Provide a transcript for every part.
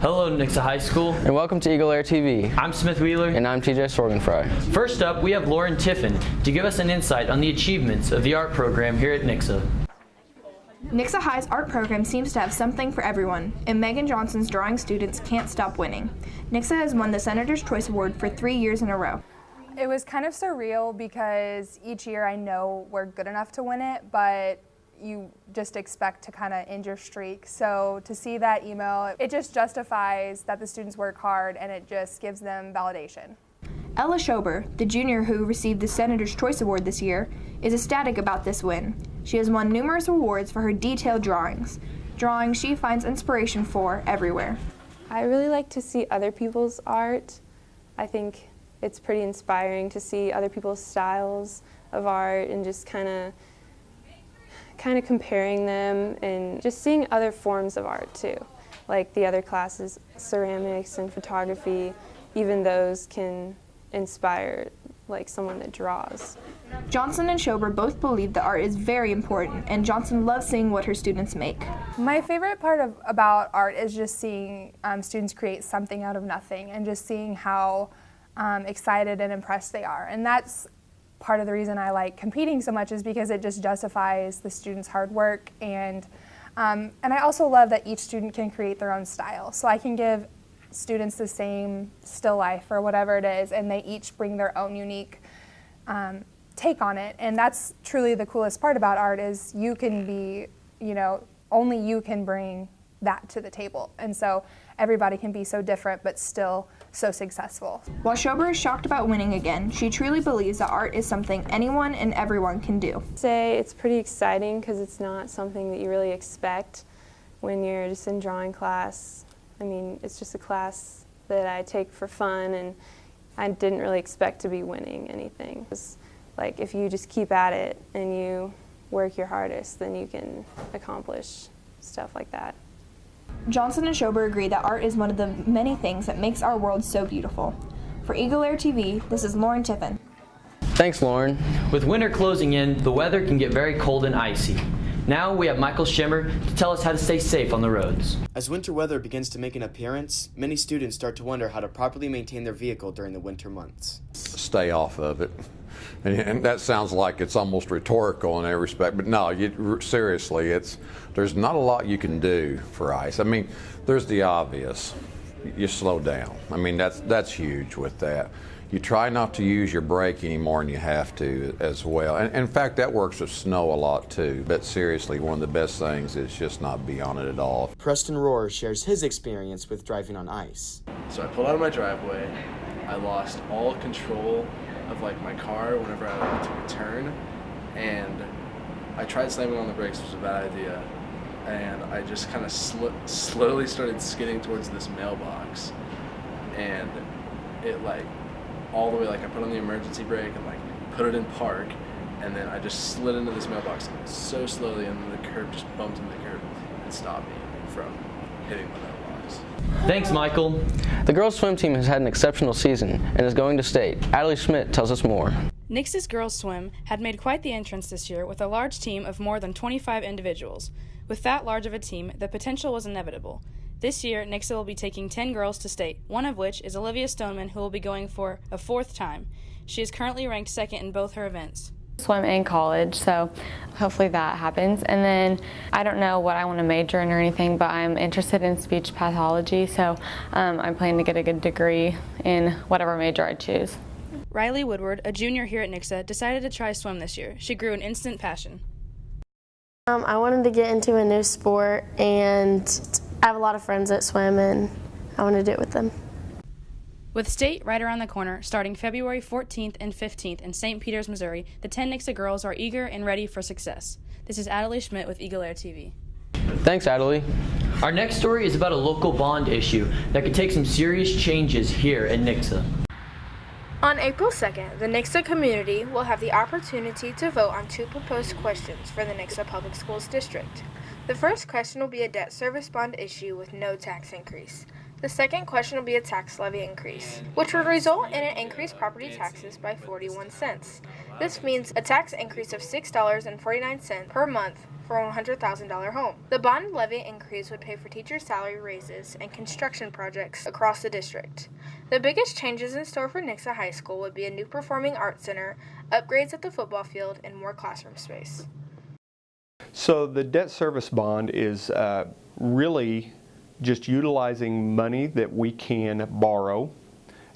Hello, Nixa High School. And welcome to EagleAir TV. I'm Smith Wheeler. And I'm TJ Sorgenfry. First up, we have Lauren Tiffin to give us an insight on the achievements of the art program here at Nixa. Nixa High's art program seems to have something for everyone, and Megan Johnson's drawing students can't stop winning. Nixa has won the Senator's Choice Award for 3 years in a row. It was kind of surreal because each year I know we're good enough to win it, but you just expect to kind of end your streak. So to see that email, it just justifies that the students work hard and it just gives them validation. Ella Schober, the junior who received the Senator's Choice Award this year, is ecstatic about this win. She has won numerous awards for her detailed drawings she finds inspiration for everywhere. I really like to see other people's art. I think it's pretty inspiring to see other people's styles of art and just kind of comparing them and just seeing other forms of art too. Like the other classes, ceramics and photography, even those can inspire like someone that draws. Johnson and Schober both believe that art is very important, and Johnson loves seeing what her students make. My favorite part about art is just seeing students create something out of nothing and just seeing how excited and impressed they are. And that's part of the reason I like competing so much, is because it just justifies the students' hard work, and I also love that each student can create their own style. So I can give students the same still life or whatever it is, and they each bring their own unique take on it. And that's truly the coolest part about art, is you can be, only you can bring that to the table. And so everybody can be so different but still so successful. While Schober is shocked about winning again, she truly believes that art is something anyone and everyone can do. I'd say it's pretty exciting because it's not something that you really expect when you're just in drawing class. I mean, it's just a class that I take for fun, and I didn't really expect to be winning anything. It's like if you just keep at it and you work your hardest, then you can accomplish stuff like that. Johnson and Schober agree that art is one of the many things that makes our world so beautiful. For EagleAir TV, this is Lauren Tiffin. Thanks, Lauren. With winter closing in, the weather can get very cold and icy. Now we have Michael Schimmer to tell us how to stay safe on the roads. As winter weather begins to make an appearance, many students start to wonder how to properly maintain their vehicle during the winter months. Stay off of it. And that sounds like it's almost rhetorical in every respect, but no, seriously, there's not a lot you can do for ice. I mean, there's the obvious. You slow down. I mean, that's huge with that. You try not to use your brake any more than you have to as well. And in fact, that works with snow a lot too. But seriously, one of the best things is just not be on it at all. Preston Rohr shares his experience with driving on ice. So I pulled out of my driveway. I lost all control of my car whenever I took a turn, and I tried slamming on the brakes, which was a bad idea, and I just kind of slowly started skidding towards this mailbox, and it all the way, I put on the emergency brake and put it in park, and then I just slid into this mailbox so slowly, and then the curb just bumped into the curb and stopped me from hitting the mailbox. Thanks, Michael. The girls' swim team has had an exceptional season and is going to state. Ella Schmidt tells us more. Nixa's girls' swim had made quite the entrance this year with a large team of more than 25 individuals. With that large of a team, the potential was inevitable. This year, Nixa will be taking 10 girls to state, one of which is Olivia Stoneman, who will be going for a 4th time. She is currently ranked 2nd in both her events. Swim in college, so hopefully that happens. And then I don't know what I want to major in or anything, but I'm interested in speech pathology, so I'm planning to get a good degree in whatever major I choose. Riley Woodward, a junior here at Nixa, decided to try swim this year. She grew an instant passion. I wanted to get into a new sport, and I have a lot of friends that swim, and I want to do it with them. With state right around the corner, starting February 14th and 15th in St. Peters, Missouri, the 10 Nixa girls are eager and ready for success. This is Ella Schmidt with EagleAir TV. Thanks, Adelie. Our next story is about a local bond issue that could take some serious changes here at Nixa. On April 2nd, the Nixa community will have the opportunity to vote on 2 proposed questions for the Nixa Public Schools District. The first question will be a debt service bond issue with no tax increase. The second question will be a tax levy increase, which would result in an increased property taxes by 41 cents. This means a tax increase of $6.49 per month for a $100,000 home. The bond levy increase would pay for teachers' salary raises and construction projects across the district. The biggest changes in store for Nixa High School would be a new performing arts center, upgrades at the football field, and more classroom space. So the debt service bond is really just utilizing money that we can borrow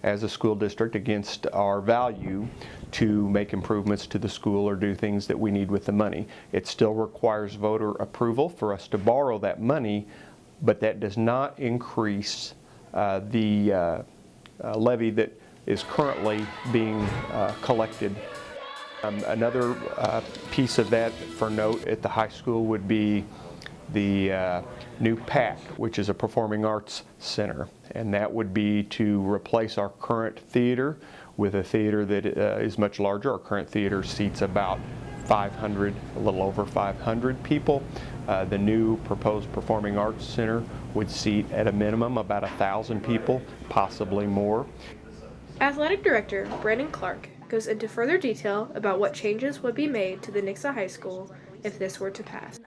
as a school district against our value to make improvements to the school or do things that we need with the money. It still requires voter approval for us to borrow that money, but that does not increase the levy that is currently being collected. Another piece of that for note at the high school would be the new PAC, which is a performing arts center, and that would be to replace our current theater with a theater that is much larger. Our current theater seats about 500, a little over 500 people. The new proposed performing arts center would seat at a minimum about 1,000 people, possibly more. Athletic Director Brandon Clark goes into further detail about what changes would be made to the Nixa High School if this were to pass.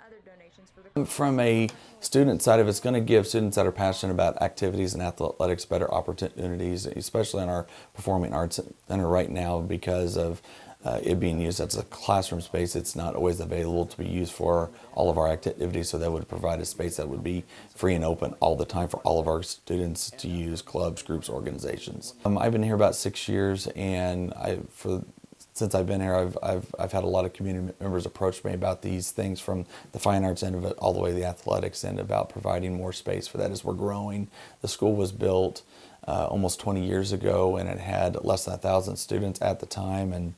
From a student side, if it's going to give students that are passionate about activities and athletics better opportunities, especially in our performing arts center right now, because of it being used as a classroom space, it's not always available to be used for all of our activities, so that would provide a space that would be free and open all the time for all of our students to use, clubs, groups, organizations. I've been here about 6 years, and since I've been here, I've had a lot of community members approach me about these things, from the fine arts end of it all the way to the athletics end, about providing more space for that as we're growing. The school was built almost 20 years ago, and it had less than 1,000 students at the time, and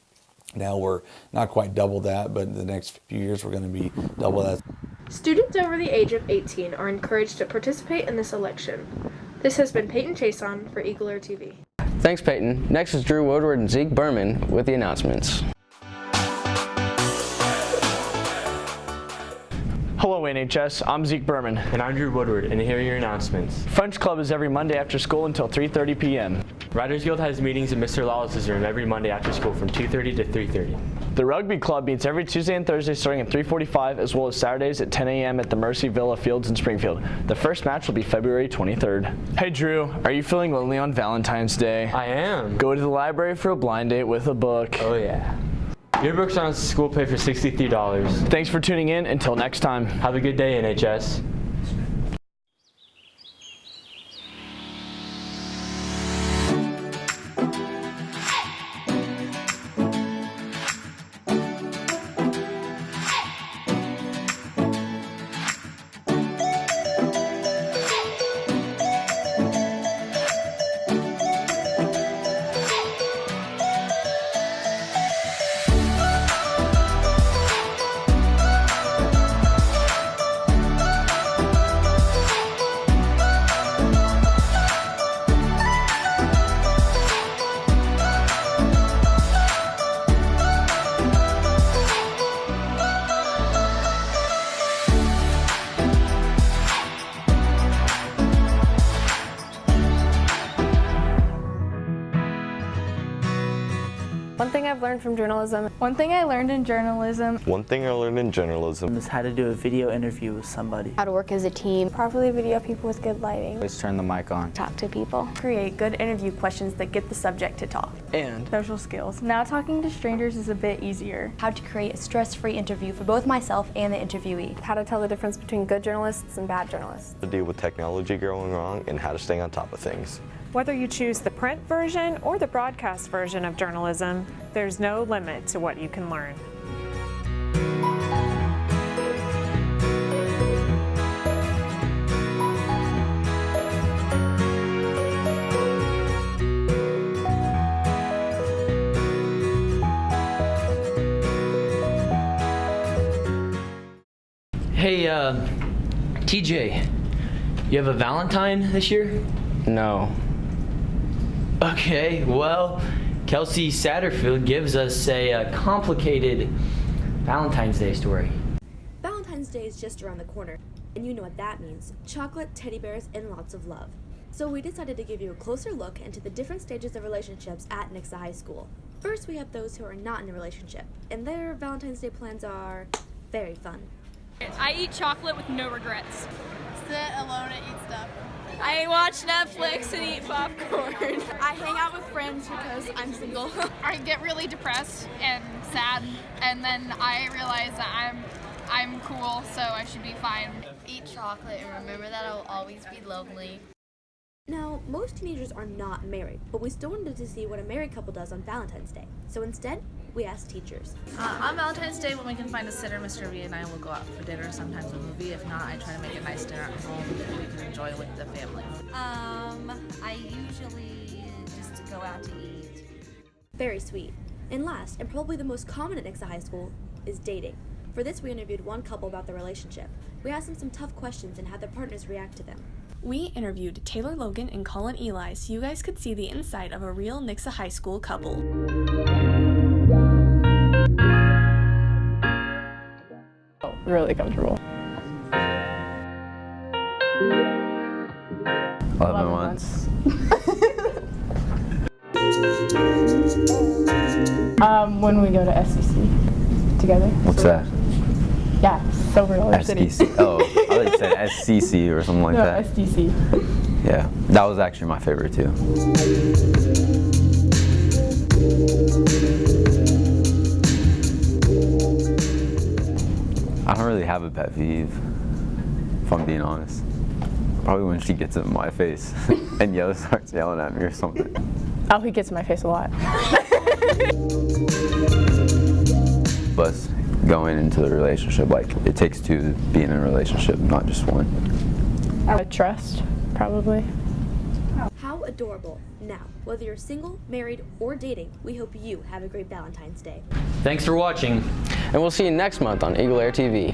now we're not quite double that, but in the next few years we're going to be double that. Students over the age of 18 are encouraged to participate in this election. This has been Peyton Chason for EagleAir TV. Thanks, Peyton. Next is Drew Woodward and Zeke Berman with the announcements. Hello NHS, I'm Zeke Berman. And I'm Drew Woodward, and here are your announcements. French Club is every Monday after school until 3:30 p.m. Writers Guild has meetings in Mr. Lawless's room every Monday after school from 2:30 to 3:30. The Rugby Club meets every Tuesday and Thursday starting at 3:45, as well as Saturdays at 10 a.m. at the Mercy Villa Fields in Springfield. The first match will be February 23rd. Hey Drew, are you feeling lonely on Valentine's Day? I am. Go to the library for a blind date with a book. Oh yeah. Yearbooks are on school pay for $63. Thanks for tuning in. Until next time. Have a good day, NHS. One thing I've learned from journalism. One thing I learned in journalism. One thing I learned in journalism is how to do a video interview with somebody. How to work as a team. Properly video people with good lighting. Always turn the mic on. Talk to people. Create good interview questions that get the subject to talk. And social skills. Now talking to strangers is a bit easier. How to create a stress-free interview for both myself and the interviewee. How to tell the difference between good journalists and bad journalists. To deal with technology going wrong and how to stay on top of things. Whether you choose the print version or the broadcast version of journalism, there's no limit to what you can learn. Hey, TJ, you have a Valentine this year? No. Okay, well, Kelsey Satterfield gives us a complicated Valentine's Day story. Valentine's Day is just around the corner, and you know what that means. Chocolate, teddy bears, and lots of love. So we decided to give you a closer look into the different stages of relationships at Nixa High School. First, we have those who are not in a relationship, and their Valentine's Day plans are very fun. I eat chocolate with no regrets. Sit alone and eat stuff. I watch Netflix and eat popcorn. I hang out with friends because I'm single. I get really depressed and sad, and then I realize that I'm cool, so I should be fine. Eat chocolate and remember that I will always be lonely. Now, most teenagers are not married, but we still wanted to see what a married couple does on Valentine's Day. So instead, we asked teachers. On Valentine's Day, when we can find a sitter, Mr. V and I will go out for dinner, sometimes a movie. If not, I try to make a nice dinner at home that we can enjoy with the family. I usually just go out to eat. Very sweet. And last, and probably the most common at Nixa High School, is dating. For this, we interviewed one couple about their relationship. We asked them some tough questions and had their partners react to them. We interviewed Taylor Logan and Kolyn Eli so you guys could see the inside of a real Nixa High School couple. Really comfortable. 11 months. When we go to SCC together. What's that? Yeah, Silver Dollar City. SDC. Oh, I thought you said SCC or something like that. SDC. Yeah, that was actually my favorite too. I don't really have a pet peeve, if I'm being honest. Probably when she gets in my face and starts yelling at me or something. Oh, he gets in my face a lot. But going into the relationship, like, it takes two to be in a relationship, not just one. Trust, probably. How adorable. Now, whether you're single, married, or dating, we hope you have a great Valentine's Day. Thanks for watching. And we'll see you next month on EagleAir TV.